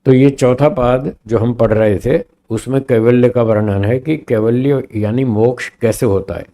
तो ये चौथा पाद जो हम पढ़ रहे थे उसमें कैवल्य का वर्णन है कि कैवल्य यानी मोक्ष कैसे होता है,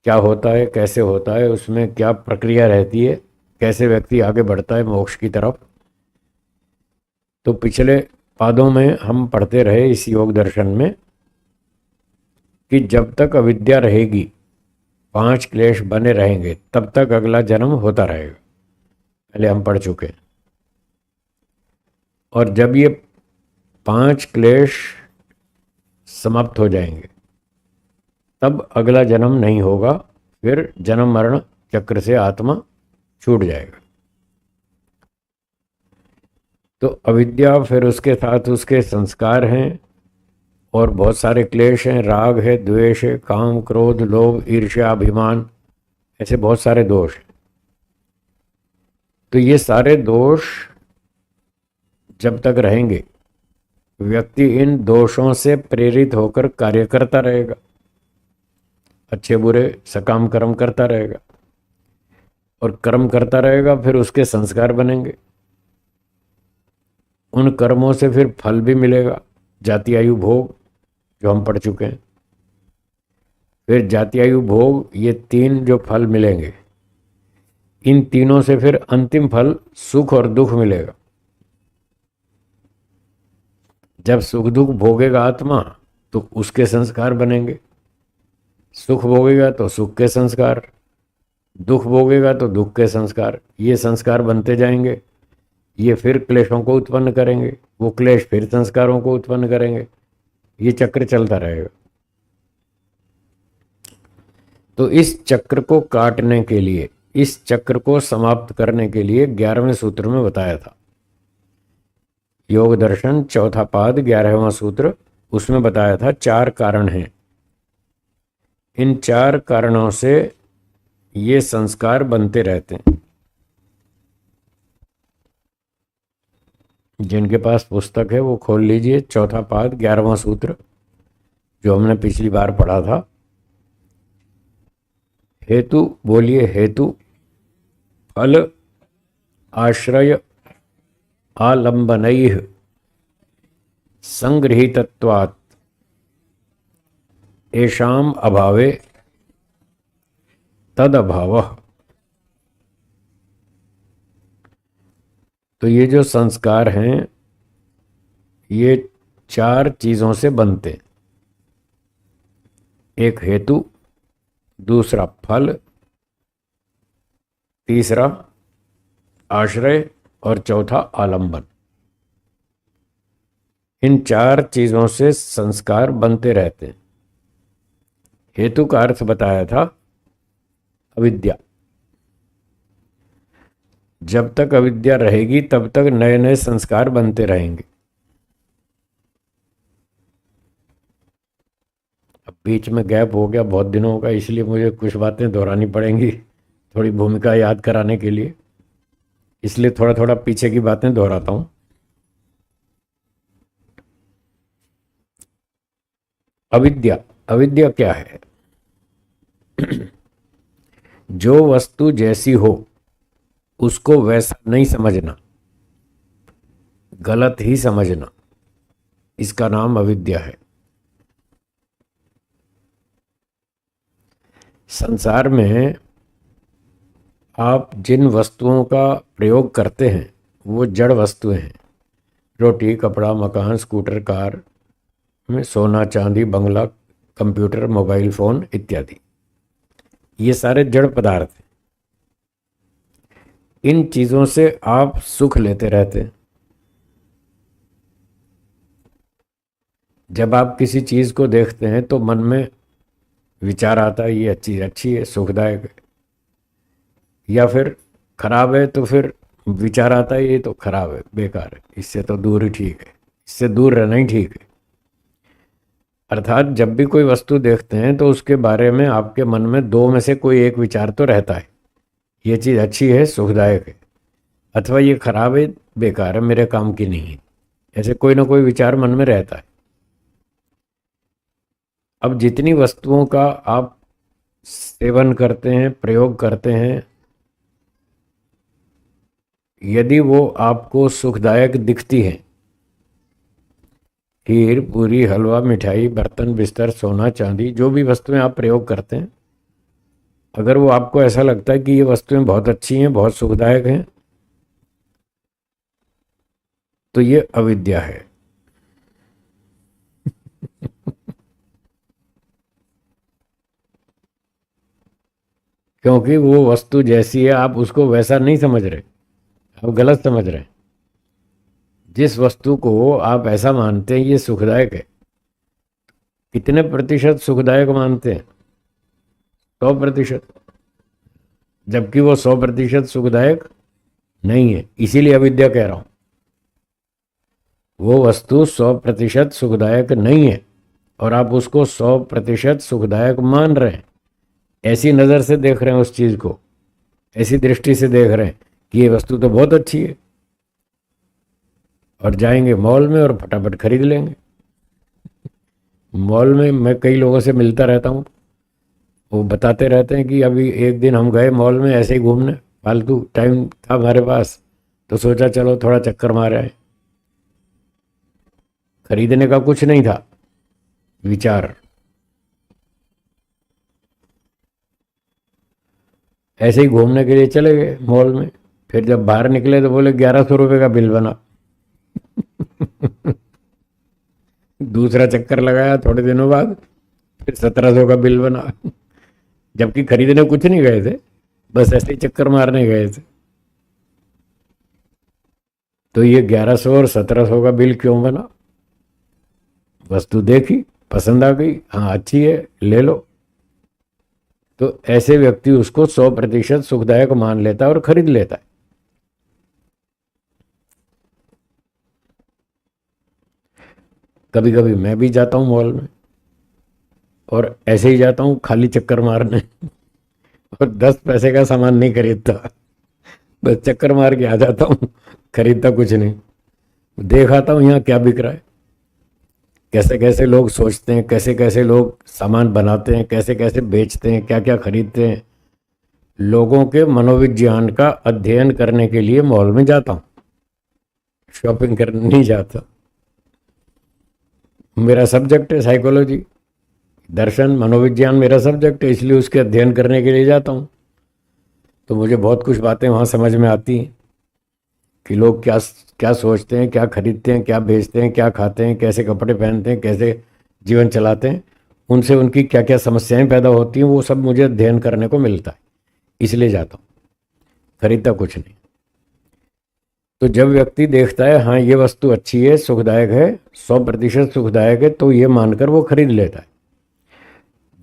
क्या होता है, कैसे होता है, उसमें क्या प्रक्रिया रहती है, कैसे व्यक्ति आगे बढ़ता है मोक्ष की तरफ। तो पिछले पादों में हम पढ़ते रहे इस योग दर्शन में कि जब तक अविद्या रहेगी, पांच क्लेश बने रहेंगे, तब तक अगला जन्म होता रहेगा, पहले हम पढ़ चुके हैं। और जब ये पांच क्लेश समाप्त हो जाएंगे तब अगला जन्म नहीं होगा, फिर जन्म मरण चक्र से आत्मा छूट जाएगा। तो अविद्या, फिर उसके साथ उसके संस्कार हैं और बहुत सारे क्लेश हैं, राग है, द्वेष है, काम, क्रोध, लोभ, ईर्ष्या, अभिमान, ऐसे बहुत सारे दोष हैं। तो ये सारे दोष जब तक रहेंगे, व्यक्ति इन दोषों से प्रेरित होकर कार्य करता रहेगा, अच्छे बुरे सकाम कर्म करता रहेगा, और कर्म करता रहेगा, फिर उसके संस्कार बनेंगे, उन कर्मों से फिर फल भी मिलेगा, जाति आयु भोग जो हम पढ़ चुके हैं। फिर जाति आयु भोग, ये तीन जो फल मिलेंगे, इन तीनों से फिर अंतिम फल सुख और दुख मिलेगा। जब सुख दुख भोगेगा आत्मा तो उसके संस्कार बनेंगे, सुख भोगेगा तो सुख के संस्कार, दुख भोगेगा तो दुख के संस्कार, ये संस्कार बनते जाएंगे, ये फिर क्लेशों को उत्पन्न करेंगे, वो क्लेश फिर संस्कारों को उत्पन्न करेंगे, ये चक्र चलता रहेगा। तो इस चक्र को काटने के लिए, इस चक्र को समाप्त करने के लिए 11वें सूत्र में बताया था, योग दर्शन चौथा पाद 11वां सूत्र, उसमें बताया था चार कारण हैं। इन चार कारणों से ये संस्कार बनते रहते हैं। जिनके पास पुस्तक है वो खोल लीजिए, चौथा पाद 11वां सूत्र जो हमने पिछली बार पढ़ा था। हेतु बोलिए, हेतु, फल, आश्रय, आलंबनैः संगृहीतत्वात् येषाम् अभावे तद अभावः। तो ये जो संस्कार हैं ये चार चीजों से बनते, एक हेतु, दूसरा फल, तीसरा आश्रय और चौथा आलंबन। इन चार चीजों से संस्कार बनते रहते हैं। हेतु का अर्थ बताया था अविद्या। जब तक अविद्या रहेगी तब तक नए नए संस्कार बनते रहेंगे। अब बीच में गैप हो गया बहुत दिनों का, इसलिए मुझे कुछ बातें दोहरानी पड़ेंगी थोड़ी भूमिका याद कराने के लिए, इसलिए थोड़ा थोड़ा पीछे की बातें दोहराता हूं। अविद्या, अविद्या क्या है? जो वस्तु जैसी हो उसको वैसा नहीं समझना, गलत ही समझना, इसका नाम अविद्या है। संसार में आप जिन वस्तुओं का प्रयोग करते हैं वो जड़ वस्तुएं हैं। रोटी, कपड़ा, मकान, स्कूटर, कार में सोना, चांदी, बंगला, कंप्यूटर, मोबाइल फोन इत्यादि, ये सारे जड़ पदार्थ हैं। इन चीजों से आप सुख लेते रहते हैं। जब आप किसी चीज को देखते हैं तो मन में विचार आता है ये अच्छी अच्छी है, सुखदायक है, या फिर खराब है तो फिर विचार आता है ये तो खराब है, बेकार है, इससे तो दूर ही ठीक है, इससे दूर रहना ही ठीक है। अर्थात जब भी कोई वस्तु देखते हैं तो उसके बारे में आपके मन में दो में से कोई एक विचार तो रहता है, ये चीज़ अच्छी है, सुखदायक है, अथवा ये खराब है, बेकार है, मेरे काम की नहीं है, ऐसे कोई ना कोई विचार मन में रहता है। अब जितनी वस्तुओं का आप सेवन करते हैं, प्रयोग करते हैं, यदि वो आपको सुखदायक दिखती है, खीर, पूरी, हलवा, मिठाई, बर्तन, बिस्तर, सोना, चांदी, जो भी वस्तुएं आप प्रयोग करते हैं, अगर वो आपको ऐसा लगता है कि ये वस्तुएं बहुत अच्छी हैं, बहुत सुखदायक हैं, तो ये अविद्या है। क्योंकि वो वस्तु जैसी है आप उसको वैसा नहीं समझ रहे, आप गलत समझ रहे हैं। जिस वस्तु को आप ऐसा मानते हैं ये सुखदायक है, कितने प्रतिशत सुखदायक मानते हैं? 100%। जबकि वो 100% सुखदायक नहीं है, इसीलिए अविद्या कह रहा हूं। वो वस्तु 100% सुखदायक नहीं है और आप उसको 100% सुखदायक मान रहे हैं। ऐसी नज़र से देख रहे हैं उस चीज़ को, ऐसी दृष्टि से देख रहे हैं कि ये वस्तु तो बहुत अच्छी है, और जाएंगे मॉल में और फटाफट खरीद लेंगे। मॉल में मैं कई लोगों से मिलता रहता हूँ, वो बताते रहते हैं कि अभी एक दिन हम गए मॉल में ऐसे ही घूमने, फालतू टाइम था हमारे पास तो सोचा चलो थोड़ा चक्कर मार आए। खरीदने का कुछ नहीं था विचार, ऐसे ही घूमने के लिए चले गए मॉल में। फिर जब बाहर निकले तो बोले 1100 रुपये का बिल बना। दूसरा चक्कर लगाया थोड़े दिनों बाद, फिर 1700 का बिल बना। जबकि खरीदने कुछ नहीं गए थे, बस ऐसे ही चक्कर मारने गए थे। तो ये 1100 और 1700 का बिल क्यों बना? वस्तु देखी, पसंद आ गई, हाँ अच्छी है, ले लो। तो ऐसे व्यक्ति उसको 100% सुखदायक मान लेता है और खरीद लेता है। कभी कभी मैं भी जाता हूँ मॉल में और ऐसे ही जाता हूँ खाली चक्कर मारने और 10 पैसे का सामान नहीं खरीदता, बस चक्कर मार के आ जाता हूँ, खरीदता कुछ नहीं। देख आता हूँ यहाँ क्या बिक रहा है, कैसे कैसे लोग सोचते हैं, कैसे कैसे लोग सामान बनाते हैं, कैसे कैसे बेचते हैं, क्या क्या खरीदते हैं। लोगों के मनोविज्ञान का अध्ययन करने के लिए मॉल में जाता हूँ, शॉपिंग करने नहीं जाता। मेरा सब्जेक्ट है साइकोलॉजी, दर्शन, मनोविज्ञान मेरा सब्जेक्ट है, इसलिए उसके अध्ययन करने के लिए जाता हूँ। तो मुझे बहुत कुछ बातें वहाँ समझ में आती हैं कि लोग क्या क्या सोचते हैं, क्या खरीदते हैं, क्या बेचते हैं, क्या खाते हैं, कैसे कपड़े पहनते हैं, कैसे जीवन चलाते हैं, उनसे उनकी क्या क्या समस्याएं पैदा होती हैं, वो सब मुझे अध्ययन करने को मिलता है, इसलिए जाता हूँ, खरीदता कुछ नहीं। तो जब व्यक्ति देखता है हाँ ये वस्तु अच्छी है, सुखदायक है, 100% सुखदायक है, तो ये मानकर वो खरीद लेता है।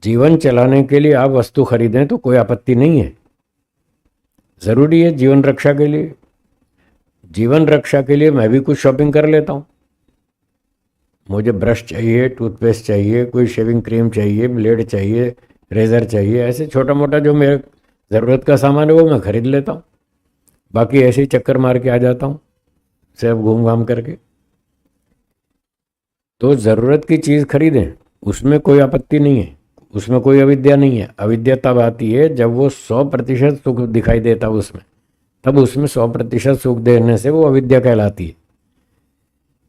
जीवन चलाने के लिए आप वस्तु खरीदें तो कोई आपत्ति नहीं है, ज़रूरी है जीवन रक्षा के लिए। जीवन रक्षा के लिए मैं भी कुछ शॉपिंग कर लेता हूँ। मुझे ब्रश चाहिए, टूथपेस्ट चाहिए, कोई शेविंग क्रीम चाहिए, ब्लेड चाहिए, रेज़र चाहिए, ऐसे छोटा मोटा जो मेरे ज़रूरत का सामान है वो मैं खरीद लेता हूँ। बाकी ऐसे ही चक्कर मार के आ जाता हूँ सब घूम घाम करके। तो ज़रूरत की चीज़ खरीदें, उसमें कोई आपत्ति नहीं है, उसमें कोई अविद्या नहीं है। अविद्या तब आती है जब वो 100% सुख दिखाई देता है उसमें, तब उसमें 100% सुख देने से वो अविद्या कहलाती है।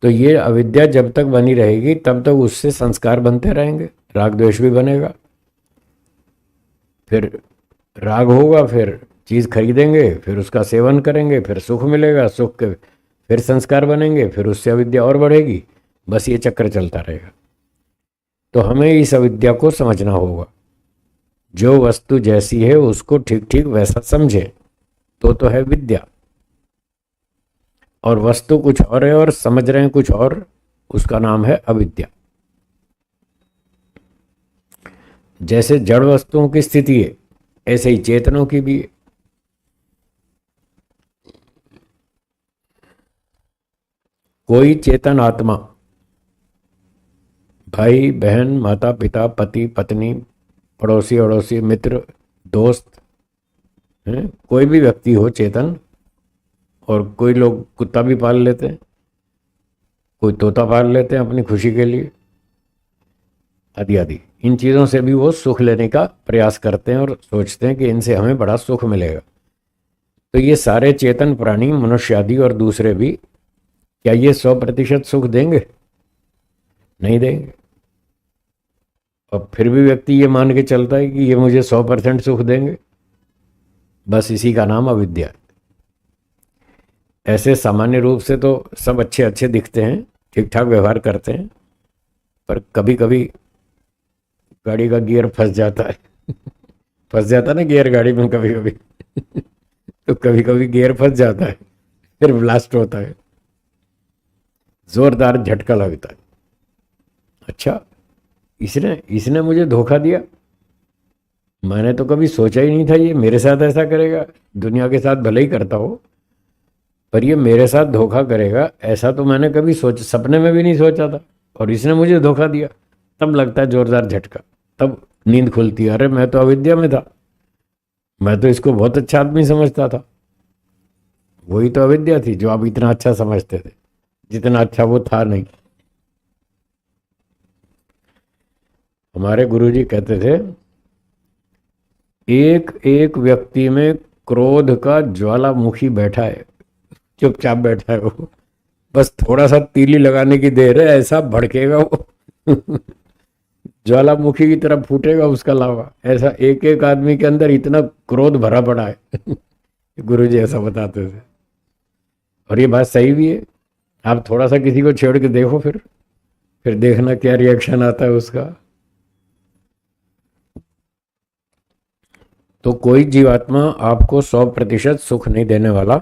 तो ये अविद्या जब तक बनी रहेगी तब तक उससे संस्कार बनते रहेंगे, राग द्वेष भी बनेगा। फिर राग होगा, फिर चीज़ खरीदेंगे, फिर उसका सेवन करेंगे, फिर सुख मिलेगा, सुख के फिर संस्कार बनेंगे, फिर उससे अविद्या और बढ़ेगी, बस ये चक्कर चलता रहेगा। तो हमें इस अविद्या को समझना होगा। जो वस्तु जैसी है उसको ठीक ठीक वैसा समझे तो है विद्या। और वस्तु कुछ और है और समझ रहे हैं कुछ और, उसका नाम है अविद्या। जैसे जड़ वस्तुओं की स्थिति है ऐसे ही चेतनों की भी है। कोई चेतन आत्मा, भाई बहन, माता पिता, पति पत्नी, पड़ोसी अड़ोसी, मित्र, दोस्त, हैं, कोई भी व्यक्ति हो चेतन, और कोई लोग कुत्ता भी पाल लेते हैं, कोई तोता पाल लेते हैं अपनी खुशी के लिए, आदि आदि। इन चीज़ों से भी वो सुख लेने का प्रयास करते हैं और सोचते हैं कि इनसे हमें बड़ा सुख मिलेगा। तो ये सारे चेतन प्राणी, मनुष्य आदि और दूसरे भी, क्या ये 100% सुख देंगे? नहीं देंगे। और फिर भी व्यक्ति ये मान के चलता है कि ये मुझे 100% सुख देंगे। बस इसी का नाम अविद्या है। ऐसे सामान्य रूप से तो सब अच्छे अच्छे दिखते हैं, ठीक ठाक व्यवहार करते हैं, पर कभी कभी गाड़ी का गियर फंस जाता है। फंस जाता है ना गियर गाड़ी में कभी कभी। तो कभी कभी गियर फंस जाता है, फिर ब्लास्ट होता है, जोरदार झटका लगता है। अच्छा, इसने इसने मुझे धोखा दिया, मैंने तो कभी सोचा ही नहीं था ये मेरे साथ ऐसा करेगा। दुनिया के साथ भले ही करता हो, पर ये मेरे साथ धोखा करेगा ऐसा तो मैंने कभी सपने में भी नहीं सोचा था, और इसने मुझे धोखा दिया। तब लगता है जोरदार झटका, तब नींद खुलती है, अरे मैं तो अविद्या में था, मैं तो इसको बहुत अच्छा आदमी समझता था। वही तो अविद्या थी जो आप इतना अच्छा समझते थे, जितना अच्छा वो था नहीं। हमारे गुरुजी कहते थे, एक एक व्यक्ति में क्रोध का ज्वालामुखी बैठा है, चुपचाप बैठा है वो, बस थोड़ा सा तीली लगाने की देर है, ऐसा भड़केगा वो। ज्वालामुखी की तरफ फूटेगा उसका लावा। ऐसा एक एक आदमी के अंदर इतना क्रोध भरा पड़ा है। गुरुजी ऐसा बताते थे, और ये बात सही भी है। आप थोड़ा सा किसी को छेड़ के देखो, फिर देखना क्या रिएक्शन आता है उसका। तो कोई जीवात्मा आपको 100% सुख नहीं देने वाला।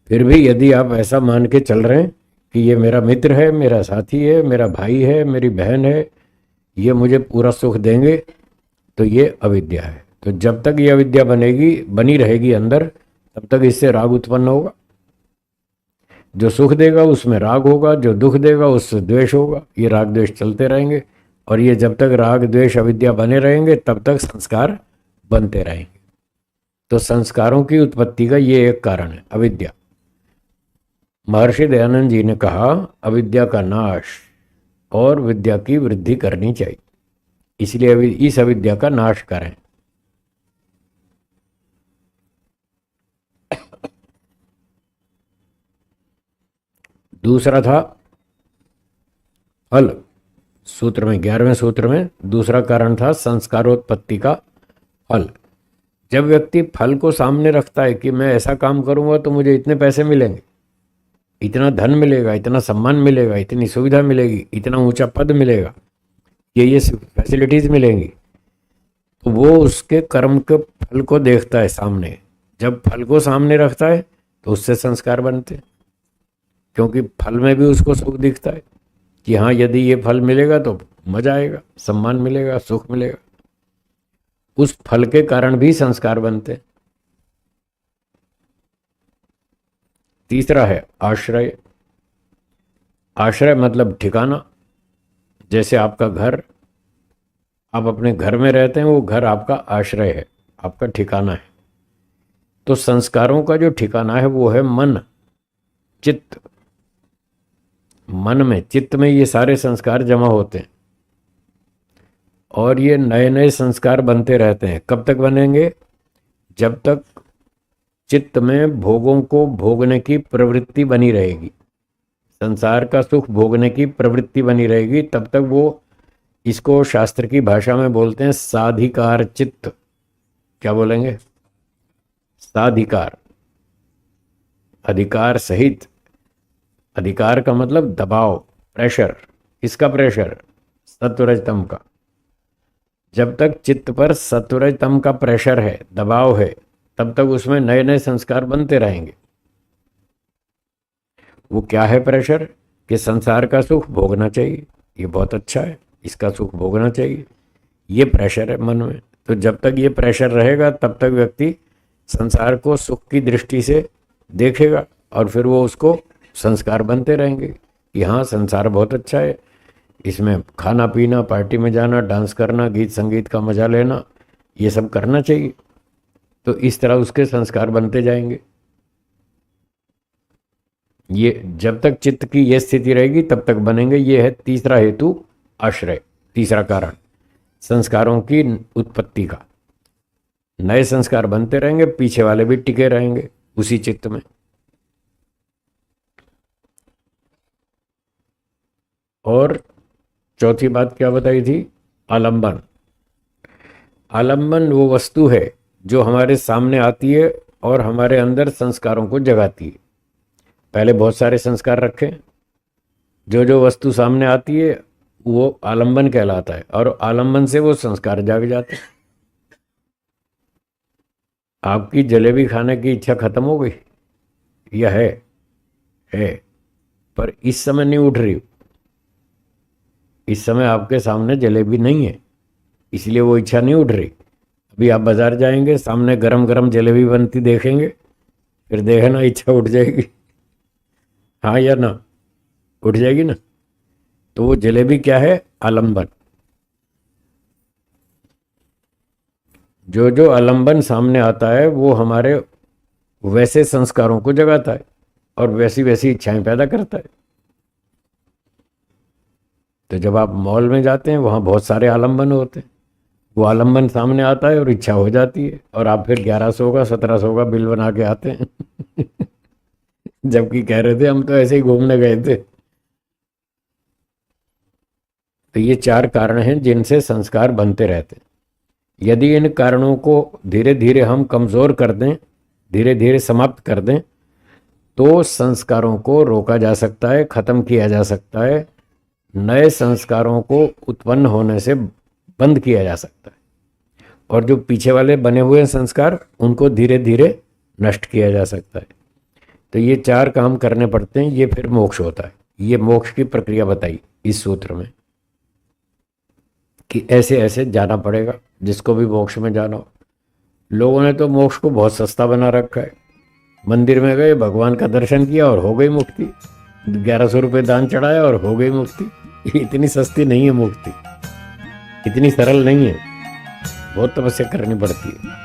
फिर भी यदि आप ऐसा मान के चल रहे हैं कि ये मेरा मित्र है, मेरा साथी है, मेरा भाई है, मेरी बहन है, ये मुझे पूरा सुख देंगे, तो ये अविद्या है। तो जब तक ये अविद्या बनी रहेगी अंदर, तब तक इससे राग उत्पन्न होगा। जो सुख देगा उसमें राग होगा, जो दुख देगा उससे द्वेष होगा। ये राग द्वेष चलते रहेंगे, और ये जब तक राग द्वेष अविद्या बने रहेंगे तब तक संस्कार बनते रहेंगे। तो संस्कारों की उत्पत्ति का ये एक कारण है, अविद्या। महर्षि दयानंद जी ने कहा, अविद्या का नाश और विद्या की वृद्धि करनी चाहिए, इसलिए इस अविद्या का नाश करें। दूसरा था फल। सूत्र में 11वें सूत्र में दूसरा कारण था संस्कारोत्पत्ति का फल। जब व्यक्ति फल को सामने रखता है कि मैं ऐसा काम करूंगा तो मुझे इतने पैसे मिलेंगे, इतना धन मिलेगा, इतना सम्मान मिलेगा, इतनी सुविधा मिलेगी, इतना ऊंचा पद मिलेगा, ये फैसिलिटीज मिलेंगी, तो वो उसके कर्म के फल को देखता है सामने। जब फल को सामने रखता है तो उससे संस्कार बनते हैं, क्योंकि फल में भी उसको सुख दिखता है कि हाँ, यदि ये फल मिलेगा तो मजा आएगा, सम्मान मिलेगा, सुख मिलेगा। उस फल के कारण भी संस्कार बनते हैं। तीसरा है आश्रय। आश्रय मतलब ठिकाना। जैसे आपका घर, आप अपने घर में रहते हैं, वो घर आपका आश्रय है, आपका ठिकाना है। तो संस्कारों का जो ठिकाना है वो है मन, चित्त। मन में, चित्त में ये सारे संस्कार जमा होते हैं, और ये नए नए संस्कार बनते रहते हैं। कब तक बनेंगे? जब तक चित्त में भोगों को भोगने की प्रवृत्ति बनी रहेगी, संसार का सुख भोगने की प्रवृत्ति बनी रहेगी, तब तक वो, इसको शास्त्र की भाषा में बोलते हैं साधिकार चित्त। क्या बोलेंगे? साधिकार, अधिकार सहित। अधिकार का मतलब दबाव, प्रेशर। किसका प्रेशर? सत्वरजतम का। जब तक चित्त पर सत्वरजतम का प्रेशर है, दबाव है, तब तक उसमें नए नए संस्कार बनते रहेंगे। वो क्या है प्रेशर? कि संसार का सुख भोगना चाहिए, ये बहुत अच्छा है, इसका सुख भोगना चाहिए, ये प्रेशर है मन में। तो जब तक ये प्रेशर रहेगा तब तक व्यक्ति संसार को सुख की दृष्टि से देखेगा, और फिर वो उसको संस्कार बनते रहेंगे कि हाँ, संसार बहुत अच्छा है, इसमें खाना पीना, पार्टी में जाना, डांस करना, गीत संगीत का मजा लेना, ये सब करना चाहिए। तो इस तरह उसके संस्कार बनते जाएंगे। ये जब तक चित्त की ये स्थिति रहेगी तब तक बनेंगे। ये है तीसरा हेतु, आश्रय, तीसरा कारण संस्कारों की उत्पत्ति का, नए संस्कार बनते रहेंगे, पीछे वाले भी टिके रहेंगे उसी चित्त में। और चौथी बात क्या बताई थी? आलंबन। आलंबन वो वस्तु है जो हमारे सामने आती है और हमारे अंदर संस्कारों को जगाती है। पहले बहुत सारे संस्कार रखे, जो जो वस्तु सामने आती है वो आलंबन कहलाता है, और आलंबन से वो संस्कार जाग जाते हैं। आपकी जलेबी खाने की इच्छा खत्म हो गई? यह है, पर इस समय नहीं उठ रही। इस समय आपके सामने जलेबी नहीं है, इसलिए वो इच्छा नहीं उठ रही। अभी आप बाजार जाएंगे, सामने गरम गरम जलेबी बनती देखेंगे, फिर देखना इच्छा उठ जाएगी। हाँ या ना? उठ जाएगी ना? तो वो जलेबी क्या है? आलंबन। जो जो आलंबन सामने आता है वो हमारे वैसे संस्कारों को जगाता है और वैसी वैसी इच्छाएं पैदा करता है। तो जब आप मॉल में जाते हैं, वहाँ बहुत सारे आलंबन होते हैं, वो आलंबन सामने आता है और इच्छा हो जाती है, और आप फिर 1100 का 1700 का बिल बना के आते हैं। जबकि कह रहे थे हम तो ऐसे ही घूमने गए थे। तो ये 4 कारण हैं जिनसे संस्कार बनते रहते हैं। यदि इन कारणों को धीरे धीरे हम कमज़ोर कर दें, धीरे धीरे समाप्त कर दें, तो संस्कारों को रोका जा सकता है, खत्म किया जा सकता है, नए संस्कारों को उत्पन्न होने से बंद किया जा सकता है, और जो पीछे वाले बने हुए संस्कार उनको धीरे धीरे नष्ट किया जा सकता है। तो ये 4 काम करने पड़ते हैं, ये फिर मोक्ष होता है। ये मोक्ष की प्रक्रिया बताई इस सूत्र में कि ऐसे ऐसे जाना पड़ेगा जिसको भी मोक्ष में जाना हो। लोगों ने तो मोक्ष को बहुत सस्ता बना रखा है। मंदिर में गए, भगवान का दर्शन किया और हो गई मुक्ति, 1100 रुपये दान चढ़ाया और हो गई मुक्ति। इतनी सस्ती नहीं है मुक्ति, इतनी सरल नहीं है, बहुत तपस्या करनी पड़ती है।